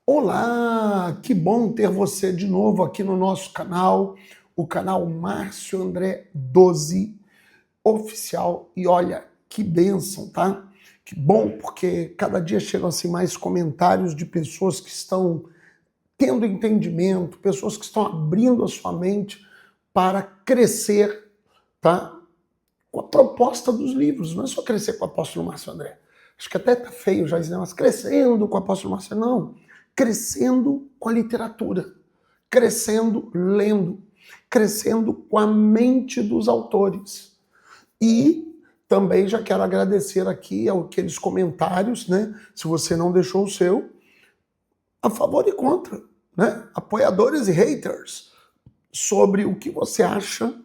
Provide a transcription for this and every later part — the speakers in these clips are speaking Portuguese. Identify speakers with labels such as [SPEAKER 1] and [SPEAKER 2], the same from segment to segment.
[SPEAKER 1] Olá, que bom ter você de novo aqui no nosso canal, o canal Márcio André 12 oficial. E olha, que bênção, tá? Que bom, porque cada dia chegam assim mais comentários de pessoas que estão tendo entendimento, pessoas que estão abrindo a sua mente para crescer, tá? Com a proposta dos livros. Não é só crescer com o apóstolo Márcio André. Acho que até tá feio já dizer, mas crescendo com o apóstolo Márcio. Não. Crescendo com a literatura. Crescendo lendo. Crescendo com a mente dos autores. E também já quero agradecer aqui aqueles comentários, né? Se você não deixou o seu, a favor e contra, né? Apoiadores e haters, sobre o que você acha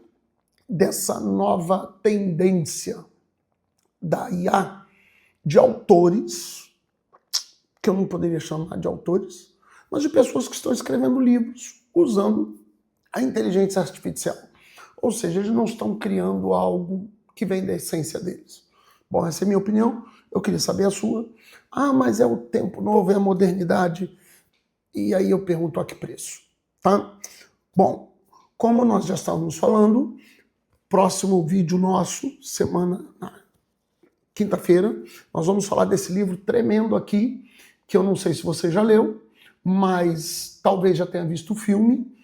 [SPEAKER 1] dessa nova tendência da IA de autores, que eu não poderia chamar de autores, mas de pessoas que estão escrevendo livros usando a inteligência artificial. Ou seja, eles não estão criando algo que vem da essência deles. Bom, essa é a minha opinião, eu queria saber a sua. Ah, mas é o tempo novo, é a modernidade. E aí eu pergunto a que preço, tá? Bom, como nós já estávamos falando, próximo vídeo nosso, quinta-feira, nós vamos falar desse livro tremendo aqui, que eu não sei se você já leu, mas talvez já tenha visto o filme,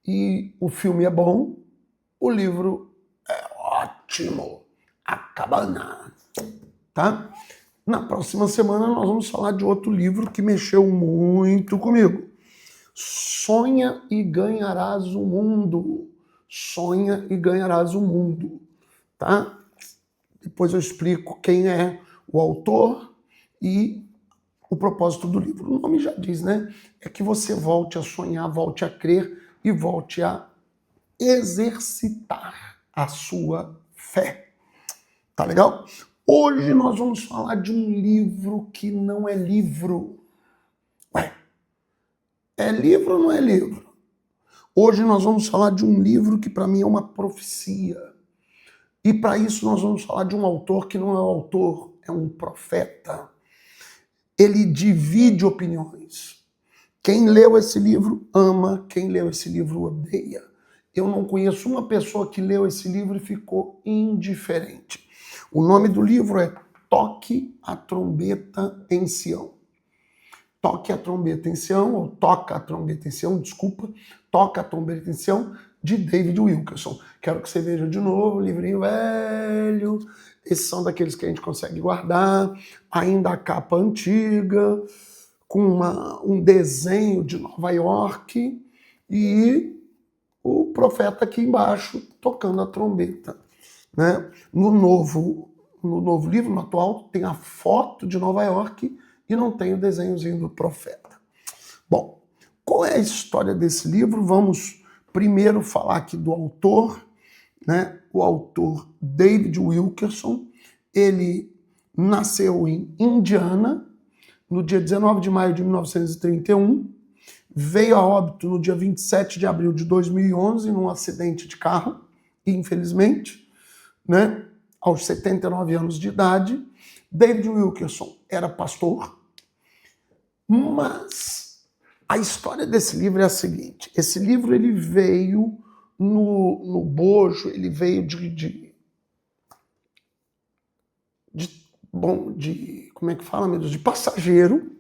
[SPEAKER 1] e o filme é bom, o livro é ótimo, A Cabana, tá? Na próxima semana nós vamos falar de outro livro que mexeu muito comigo. Sonha e ganharás o mundo. Sonha e ganharás o mundo, tá? Depois eu explico quem é o autor e o propósito do livro. O nome já diz, né? É que você volte a sonhar, volte a crer e volte a exercitar a sua fé. Tá legal? Hoje nós vamos falar de um livro que não é livro. Ué, é livro ou não é livro? Hoje nós vamos falar de um livro que para mim é uma profecia. E para isso nós vamos falar de um autor que não é um autor, é um profeta. Ele divide opiniões. Quem leu esse livro ama, quem leu esse livro odeia. Eu não conheço uma pessoa que leu esse livro e ficou indiferente. O nome do livro é Toque a Trombeta em Sião. Toque a Trombeta em Sião, ou Toca a Trombeta em Sião, desculpa, Toca a Trombeta em Sião, de David Wilkerson. Quero que você veja de novo, livrinho velho, esses são daqueles que a gente consegue guardar, ainda a capa antiga, com um desenho de Nova York, e o profeta aqui embaixo tocando a trombeta. Né? No novo livro, no atual, tem a foto de Nova York e não tem o desenhozinho do profeta. Bom, qual é a história desse livro? Vamos primeiro falar aqui do autor, né? O autor David Wilkerson. Ele nasceu em Indiana no dia 19 de maio de 1931, veio a óbito no dia 27 de abril de 2011 num acidente de carro, infelizmente, né? Aos 79 anos de idade. David Wilkerson era pastor, mas a história desse livro é a seguinte: esse livro ele veio no bojo, ele veio como é que fala, meu Deus, de passageiro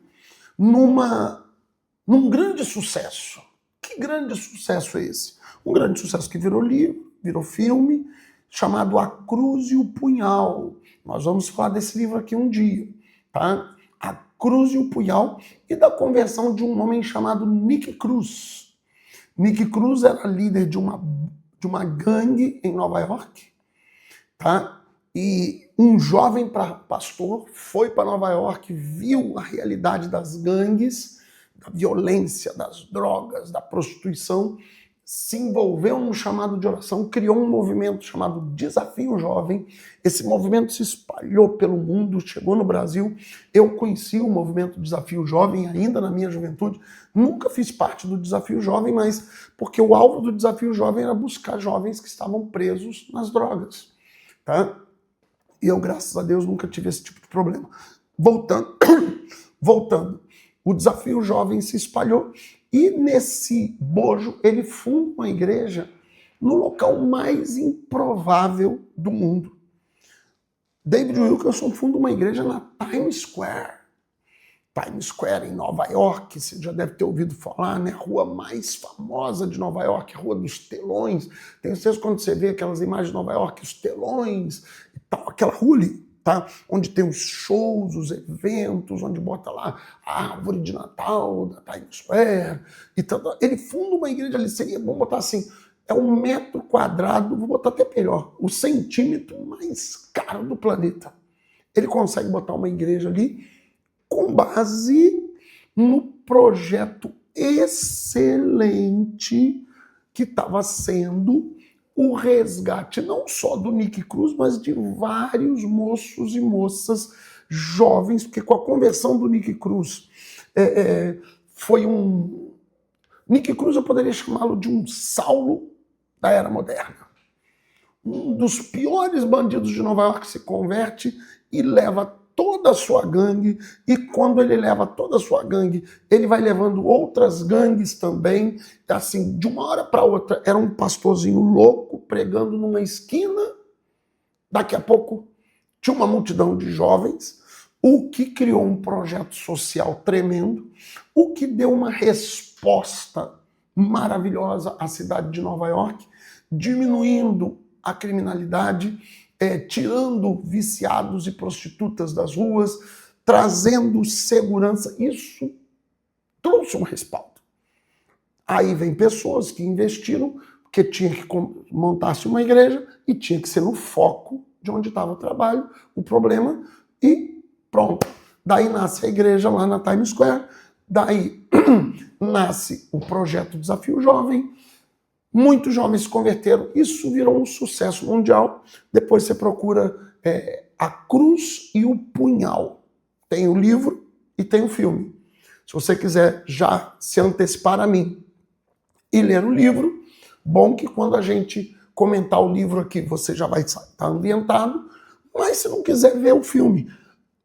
[SPEAKER 1] num grande sucesso. Que grande sucesso é esse? Um grande sucesso que virou livro, virou filme, chamado A Cruz e o Punhal. Nós vamos falar desse livro aqui um dia, tá? A Cruz e o Punhal, e da conversão de um homem chamado Nick Cruz. Nick Cruz era líder de uma gangue em Nova York, tá? E um jovem pastor foi para Nova York, viu a realidade das gangues, da violência, das drogas, da prostituição, se envolveu num chamado de oração, criou um movimento chamado Desafio Jovem. Esse movimento se espalhou pelo mundo, chegou no Brasil. Eu conheci o movimento Desafio Jovem ainda na minha juventude. Nunca fiz parte do Desafio Jovem, mas porque o alvo do Desafio Jovem era buscar jovens que estavam presos nas drogas, tá? E eu, graças a Deus, nunca tive esse tipo de problema. Voltando. o Desafio Jovem se espalhou e nesse bojo ele funda uma igreja no local mais improvável do mundo. David Wilkerson funda uma igreja na Times Square. Times Square, em Nova York, você já deve ter ouvido falar, né? A rua mais famosa de Nova York, a Rua dos Telões. Tem certeza quando você vê aquelas imagens de Nova York, os telões e tal, aquela rua ali, tá? Onde tem os shows, os eventos, onde bota lá a árvore de Natal da Times Square e tal. Ele funda uma igreja ali, seria bom botar assim, é 1 metro quadrado, vou botar até melhor, o centímetro mais caro do planeta. Ele consegue botar uma igreja ali com base no projeto excelente que estava sendo o resgate não só do Nick Cruz, mas de vários moços e moças jovens, porque com a conversão do Nick Cruz foi um... Nick Cruz eu poderia chamá-lo de um Saulo da era moderna. Um dos piores bandidos de Nova York se converte e leva toda a sua gangue, e quando ele leva toda a sua gangue, ele vai levando outras gangues também, assim, de uma hora para outra, era um pastorzinho louco, pregando numa esquina, daqui a pouco tinha uma multidão de jovens, o que criou um projeto social tremendo, o que deu uma resposta maravilhosa à cidade de Nova York, diminuindo a criminalidade, tirando viciados e prostitutas das ruas, trazendo segurança. Isso trouxe um respaldo. Aí vem pessoas que investiram, porque tinha que montar-se uma igreja e tinha que ser no foco de onde estava o trabalho, o problema, e pronto. Daí nasce a igreja lá na Times Square, daí nasce o projeto Desafio Jovem, muitos jovens se converteram, isso virou um sucesso mundial. Depois você procura A Cruz e o Punhal. Tem o livro e tem o filme. Se você quiser já se antecipar a mim e ler o livro, bom que quando a gente comentar o livro aqui, você já vai estar ambientado, mas se não quiser ver o filme.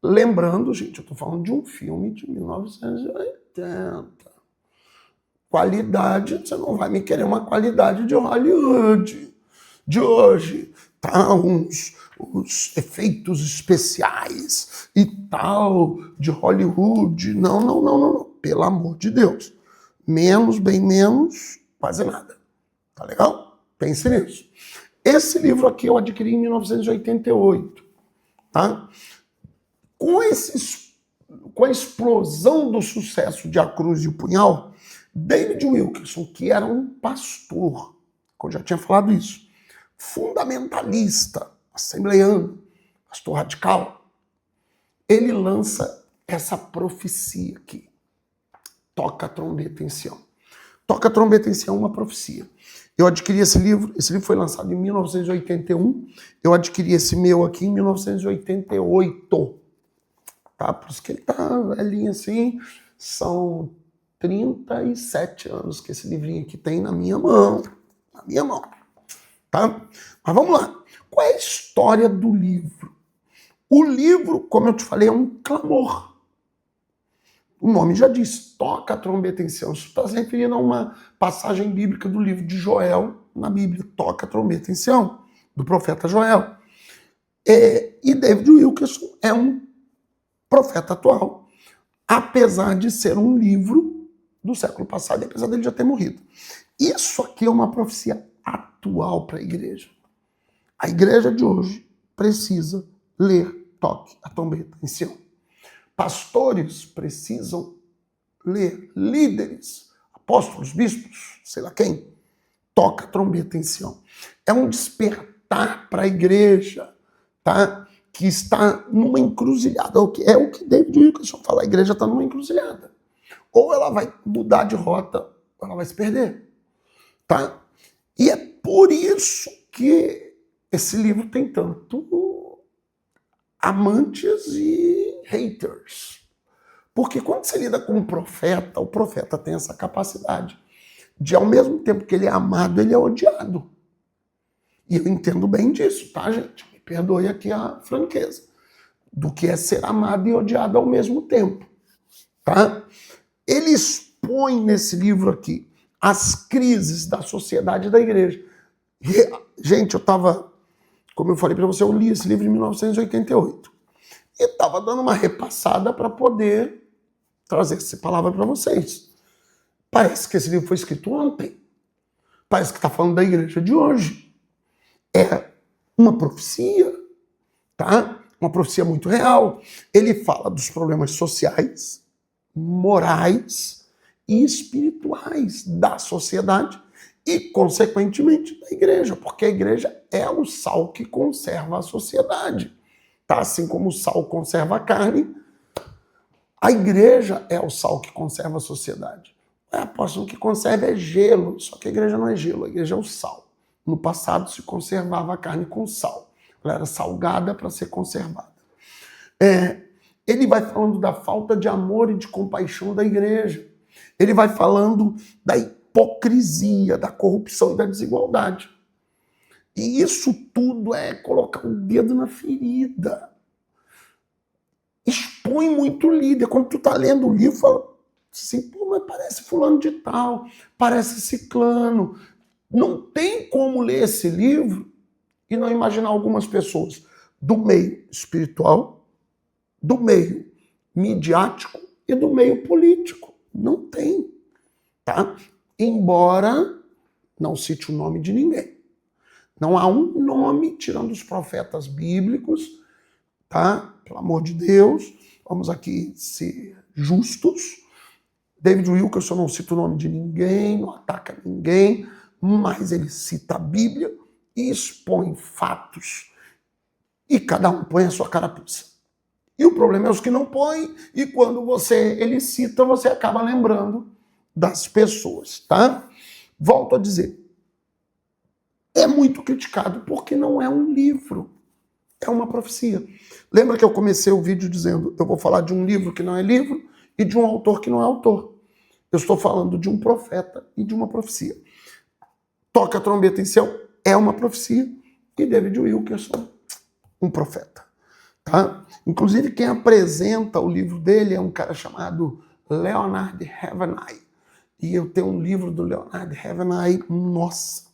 [SPEAKER 1] Lembrando, gente, eu estou falando de um filme de 1980. Qualidade, você não vai me querer uma qualidade de Hollywood de hoje, tá? Os efeitos especiais e tal de Hollywood. Não. Pelo amor de Deus. Menos, bem menos, quase nada. Tá legal? Pense nisso. Esse livro aqui eu adquiri em 1988, tá? Com a explosão do sucesso de A Cruz e o Punhal, David Wilkerson, que era um pastor, eu já tinha falado isso, fundamentalista, assembleiano, pastor radical, ele lança essa profecia aqui. Toca a trombeta em Sião. Toca a trombeta em Sião, uma profecia. Eu adquiri esse livro foi lançado em 1981, eu adquiri esse meu aqui em 1988. Tá? Por isso que ele tá velhinho assim, são 37 anos que esse livrinho aqui tem na minha mão. Tá? Mas vamos lá. Qual é a história do livro? O livro, como eu te falei, é um clamor. O nome já diz, toca a trombeta em Sião. Isso está se referindo a uma passagem bíblica do livro de Joel, na Bíblia, toca a trombeta em Sião, do profeta Joel. E David Wilkerson é um profeta atual, apesar de ser um livro do século passado, e apesar dele já ter morrido. Isso aqui é uma profecia atual para a igreja. A igreja de hoje precisa ler Toque a Trombeta em Sião. Pastores precisam ler, líderes, apóstolos, bispos, sei lá quem, toca a trombeta em Sião. É um despertar para a igreja, tá? Que está numa encruzilhada. É o que David Wilkerson fala, a igreja está numa encruzilhada. Ou ela vai mudar de rota, ou ela vai se perder. Tá? E é por isso que esse livro tem tanto amantes e haters. Porque quando você lida com um profeta, o profeta tem essa capacidade de, ao mesmo tempo que ele é amado, ele é odiado. E eu entendo bem disso, tá, gente? Me perdoe aqui a franqueza. Do que é ser amado e odiado ao mesmo tempo. tá? Ele expõe nesse livro aqui as crises da sociedade e da igreja. Gente, como eu falei para você, eu li esse livro em 1988. E estava dando uma repassada para poder trazer essa palavra para vocês. Parece que esse livro foi escrito ontem. Parece que está falando da igreja de hoje. É uma profecia, tá? Uma profecia muito real. Ele fala dos problemas sociais, morais e espirituais da sociedade e, consequentemente, da igreja, porque a igreja é o sal que conserva a sociedade. Tá? Assim como o sal conserva a carne, a igreja é o sal que conserva a sociedade. Apóstolo, o que conserva é gelo, só que a igreja não é gelo, a igreja é o sal. No passado se conservava a carne com sal. Ela era salgada para ser conservada. Ele vai falando da falta de amor e de compaixão da igreja. Ele vai falando da hipocrisia, da corrupção e da desigualdade. E isso tudo é colocar o dedo na ferida. Expõe muito o líder. Quando tu tá lendo o livro, fala assim, pô, mas parece fulano de tal, parece ciclano. Não tem como ler esse livro e não imaginar algumas pessoas do meio espiritual, do meio midiático e do meio político. Não tem, tá? Embora não cite o nome de ninguém. Não há um nome, tirando os profetas bíblicos, tá? Pelo amor de Deus, vamos aqui ser justos. David Wilkerson não cita o nome de ninguém, não ataca ninguém, mas ele cita a Bíblia e expõe fatos. E cada um põe a sua carapuça. E o problema é os que não põem, e quando ele cita, você acaba lembrando das pessoas, tá? Volto a dizer, é muito criticado porque não é um livro, é uma profecia. Lembra que eu comecei o vídeo dizendo, eu vou falar de um livro que não é livro e de um autor que não é autor. Eu estou falando de um profeta e de uma profecia. Toca a trombeta em Sião é uma profecia e David Wilkerson, um profeta. Tá? Inclusive, quem apresenta o livro dele é um cara chamado Leonard Ravenhill. E eu tenho um livro do Leonard Ravenhill, nossa,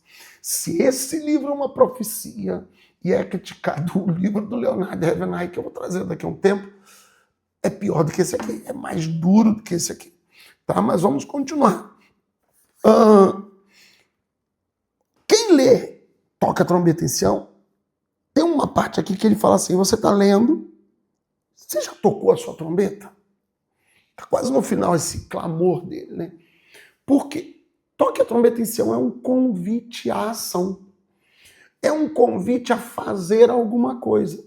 [SPEAKER 1] se esse livro é uma profecia e é criticado o livro do Leonard Ravenhill, que eu vou trazer daqui a um tempo, é pior do que esse aqui, é mais duro do que esse aqui. Tá? Mas vamos continuar. Quem lê Toca a Trombeta em Sião, tem uma parte aqui que ele fala assim, você está lendo, você já tocou a sua trombeta? Está quase no final esse clamor dele, né? Porque Toque a Trombeta em Sião é um convite à ação. É um convite a fazer alguma coisa.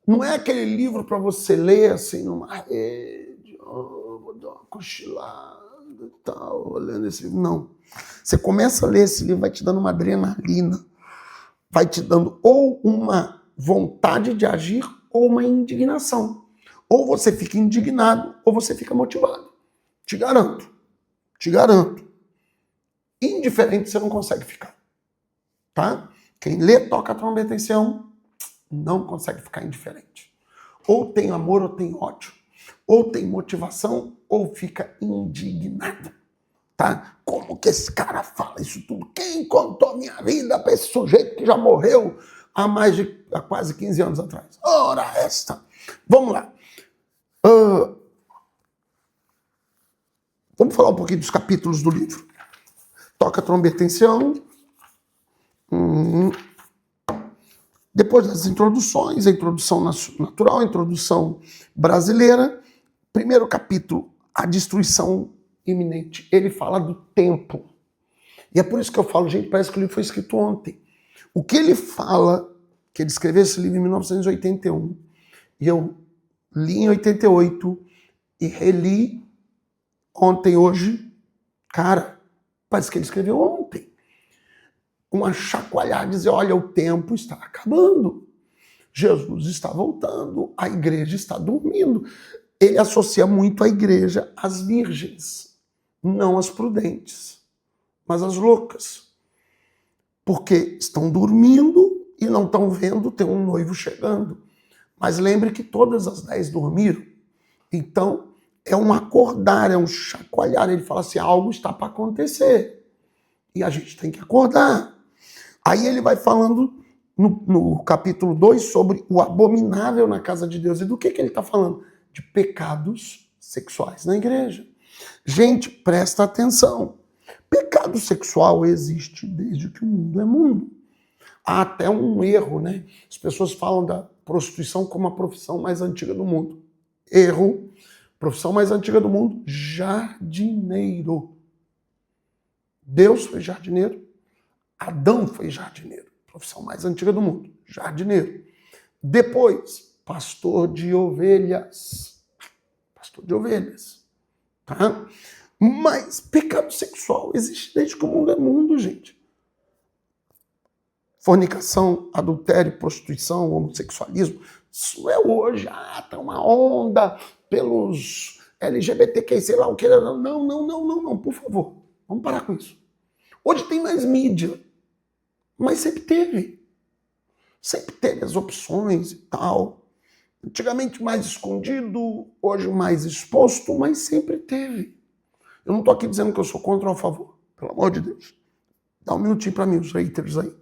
[SPEAKER 1] Não é aquele livro para você ler assim numa rede, vou dar uma cochilada e tal, olhando esse livro. Não. Você começa a ler esse livro, vai te dando uma adrenalina, vai te dando ou uma vontade de agir ou uma indignação. Ou você fica indignado ou você fica motivado. Te garanto. Te garanto. Indiferente você não consegue ficar. Tá? Quem lê Toca a Trombeta em Sião não consegue ficar indiferente. Ou tem amor ou tem ódio. Ou tem motivação ou fica indignado. Tá? Como que esse cara fala isso tudo? Quem contou minha vida para esse sujeito que já morreu há quase 15 anos atrás? Ora esta! Vamos lá. Vamos falar um pouquinho dos capítulos do livro. Toca a Trombeta em Sião. Depois das introduções, a introdução natural, a introdução brasileira. Primeiro capítulo, a destruição iminente. Ele fala do tempo. E é por isso que eu falo, gente, parece que o livro foi escrito ontem. O que ele fala, que ele escreveu esse livro em 1981, e eu li em 88 e reli ontem, hoje, cara, parece que ele escreveu ontem. Uma chacoalhada, dizer, olha, o tempo está acabando. Jesus está voltando, a igreja está dormindo. Ele associa muito a igreja às virgens, não às prudentes, mas às loucas. Porque estão dormindo e não estão vendo ter um noivo chegando. Mas lembre que todas as 10 dormiram. Então, é um acordar, é um chacoalhar. Ele fala assim, algo está para acontecer. E a gente tem que acordar. Aí ele vai falando no capítulo 2 sobre o abominável na casa de Deus. E do que ele está falando? De pecados sexuais na igreja. Gente, presta atenção. Pecado sexual existe desde que o mundo é mundo. Há até um erro, né? As pessoas falam da prostituição como a profissão mais antiga do mundo. Erro. Profissão mais antiga do mundo, jardineiro. Deus foi jardineiro, Adão foi jardineiro. Profissão mais antiga do mundo, jardineiro. Depois, pastor de ovelhas. Pastor de ovelhas. Tá? Mas pecado sexual existe desde que o mundo é mundo, gente. Fornicação, adultério, prostituição, homossexualismo, isso é hoje. Tá uma onda pelos LGBTQ, sei lá o que. Não, por favor. Vamos parar com isso. Hoje tem mais mídia, mas sempre teve. Sempre teve as opções e tal. Antigamente mais escondido, hoje mais exposto, mas sempre teve. Eu não estou aqui dizendo que eu sou contra ou a favor. Pelo amor de Deus. Dá um minutinho para mim, os haters aí.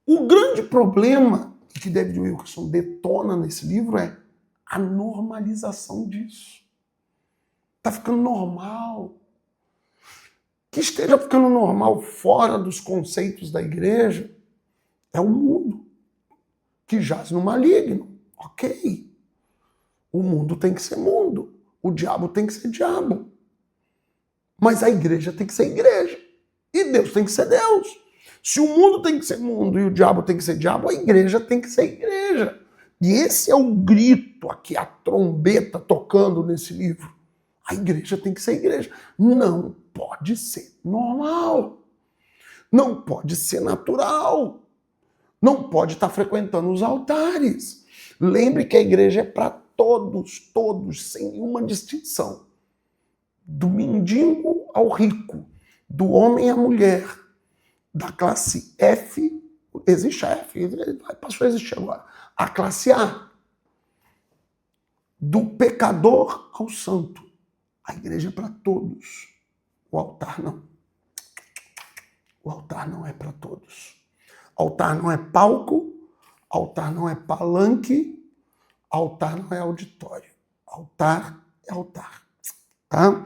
[SPEAKER 1] O grande problema que David Wilkerson detona nesse livro é a normalização disso. Está ficando normal. Que esteja ficando normal fora dos conceitos da igreja é o mundo que jaz no maligno. Ok. O mundo tem que ser mundo. O diabo tem que ser diabo. Mas a igreja tem que ser igreja. E Deus tem que ser Deus. Se o mundo tem que ser mundo e o diabo tem que ser diabo, a igreja tem que ser igreja. E esse é o grito aqui, a trombeta tocando nesse livro. A igreja tem que ser igreja. Não pode ser normal. Não pode ser natural. Não pode estar frequentando os altares. Lembre que a igreja é para todos, sem nenhuma distinção. Do mendigo ao rico, do homem à mulher, da classe F, existe a F, passou a existir agora, a classe A, do pecador ao santo. A igreja é para todos. O altar não. O altar não é para todos. Altar não é palco, altar não é palanque, altar não é auditório. Altar é altar. Tá?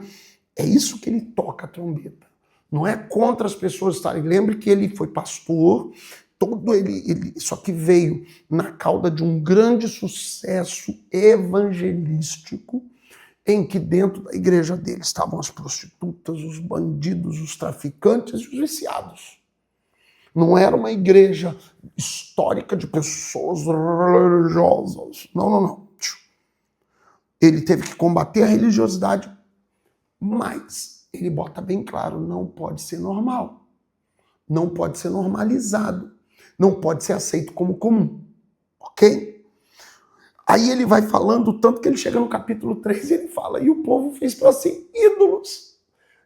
[SPEAKER 1] É isso que ele toca a trombeta. Não é contra as pessoas estarem. Lembre que ele foi pastor, só que veio na cauda de um grande sucesso evangelístico, em que dentro da igreja dele estavam as prostitutas, os bandidos, os traficantes e os viciados. Não era uma igreja histórica de pessoas religiosas. Não. Ele teve que combater a religiosidade, mas ele bota bem claro, não pode ser normal. Não pode ser normalizado. Não pode ser aceito como comum. Ok? Aí ele vai falando, tanto que ele chega no capítulo 3 e ele fala, e o povo fez para si ídolos.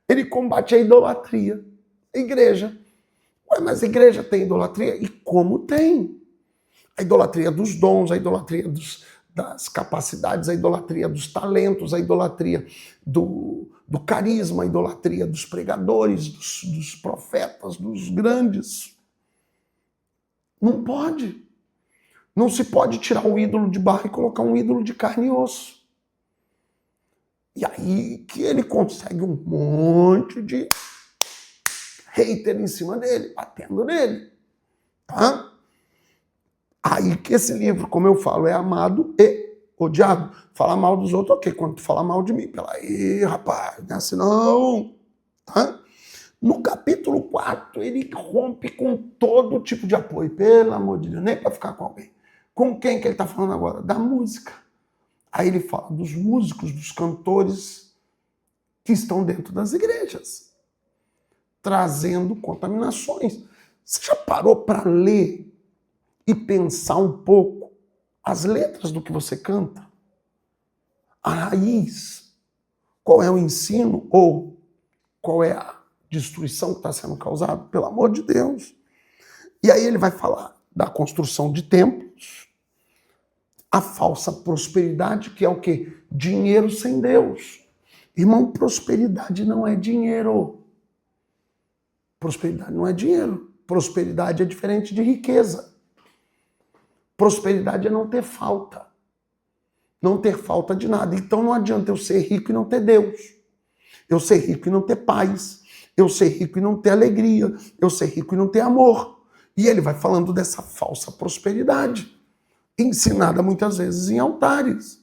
[SPEAKER 1] Ele combate a idolatria. A igreja. Ué, mas a igreja tem idolatria? E como tem? A idolatria dos dons, a idolatria das capacidades, a idolatria dos talentos, a idolatria do carisma, a idolatria dos pregadores, dos profetas, dos grandes. Não pode. Não se pode tirar o ídolo de barro e colocar um ídolo de carne e osso. E aí que ele consegue um monte de hater em cima dele, batendo nele. Tá? Aí que esse livro, como eu falo, é amado e odiado. Falar mal dos outros, ok. Quando tu falar mal de mim, peraí, rapaz, não é assim não. Tá? No capítulo 4, ele rompe com todo tipo de apoio. Pelo amor de Deus, nem para ficar com alguém. Com quem que ele está falando agora? Da música. Aí ele fala dos músicos, dos cantores que estão dentro das igrejas, trazendo contaminações. Você já parou para ler e pensar um pouco as letras do que você canta? A raiz, qual é o ensino ou qual é a destruição que está sendo causada? Pelo amor de Deus. E aí ele vai falar da construção de templos, a falsa prosperidade, que é o quê? Dinheiro sem Deus. Irmão, prosperidade não é dinheiro. Prosperidade não é dinheiro. Prosperidade é diferente de riqueza. Prosperidade é não ter falta. Não ter falta de nada. Então não adianta eu ser rico e não ter Deus. Eu ser rico e não ter paz. Eu ser rico e não ter alegria. Eu ser rico e não ter amor. E ele vai falando dessa falsa prosperidade, ensinada muitas vezes em altares.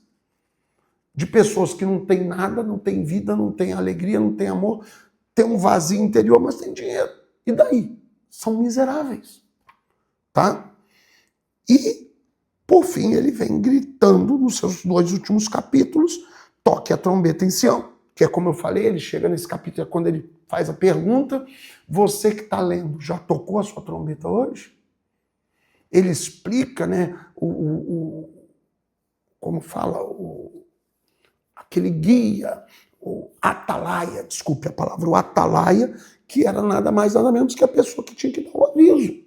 [SPEAKER 1] De pessoas que não têm nada, não têm vida, não têm alegria, não têm amor, têm um vazio interior, mas têm dinheiro. E daí? São miseráveis. Tá? E, por fim, ele vem gritando nos seus 2 últimos capítulos, toque a trombeta em Sião, que é como eu falei, ele chega nesse capítulo, é quando ele faz a pergunta, você que está lendo, já tocou a sua trombeta hoje? Ele explica, né, como fala, aquele guia, o atalaia, desculpe a palavra, o atalaia, que era nada mais nada menos que a pessoa que tinha que dar o aviso.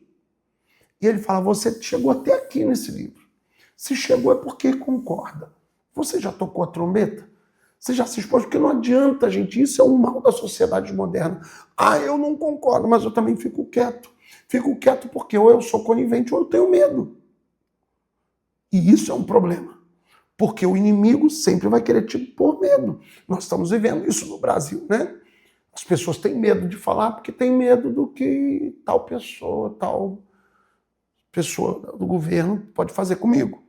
[SPEAKER 1] E ele fala, você chegou até aqui nesse livro. Se chegou é porque concorda. Você já tocou a trombeta? Você já se expôs? Porque não adianta, gente, isso é um mal da sociedade moderna. Ah, eu não concordo, mas eu também fico quieto. Fico quieto porque ou eu sou conivente ou eu tenho medo. E isso é um problema. Porque o inimigo sempre vai querer te pôr medo. Nós estamos vivendo isso no Brasil, né? As pessoas têm medo de falar porque têm medo do que tal pessoa do governo pode fazer comigo.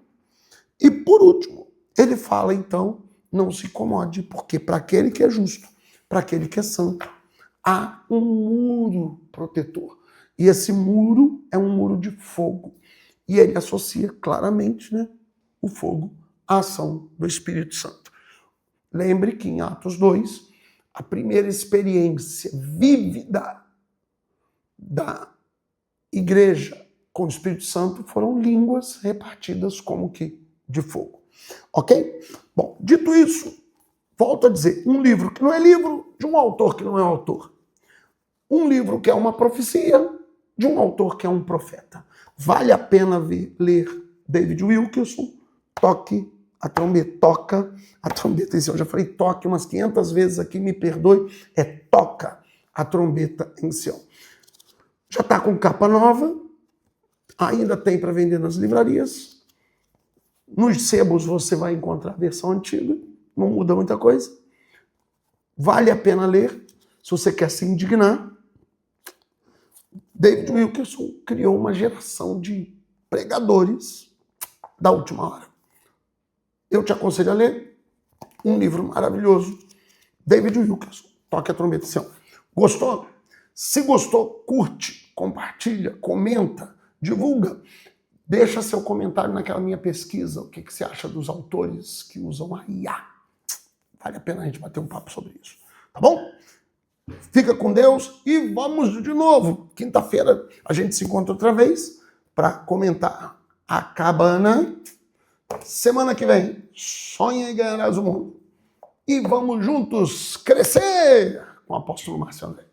[SPEAKER 1] E por último, ele fala então, não se incomode, porque para aquele que é justo, para aquele que é santo, há um muro protetor. E esse muro é um muro de fogo. E ele associa claramente, né, o fogo à ação do Espírito Santo. Lembre que em Atos 2, a primeira experiência vívida da igreja com o Espírito Santo foram línguas repartidas como que de fogo. Ok? Bom, dito isso, volto a dizer, um livro que não é livro de um autor que não é autor. Um livro que é uma profecia de um autor que é um profeta. Vale a pena ler David Wilkerson, toca a trombeta em Sião. Eu já falei toque umas 500 vezes aqui, me perdoe, é toca a trombeta em Sião. Já está com capa nova, ainda tem para vender nas livrarias. Nos sebos você vai encontrar a versão antiga, não muda muita coisa. Vale a pena ler, se você quer se indignar. David Wilkerson criou uma geração de pregadores da última hora. Eu te aconselho a ler um livro maravilhoso, David Wilkerson, Toque a Trombeta em Sião. Gostou? Se gostou, curte, compartilha, comenta, divulga. Deixa seu comentário naquela minha pesquisa. O que você acha dos autores que usam a IA? Vale a pena a gente bater um papo sobre isso. Tá bom? Fica com Deus e vamos de novo. Quinta-feira a gente se encontra outra vez para comentar a cabana. Semana que vem, sonha e ganharás o mundo. E vamos juntos crescer com o apóstolo Márcio André.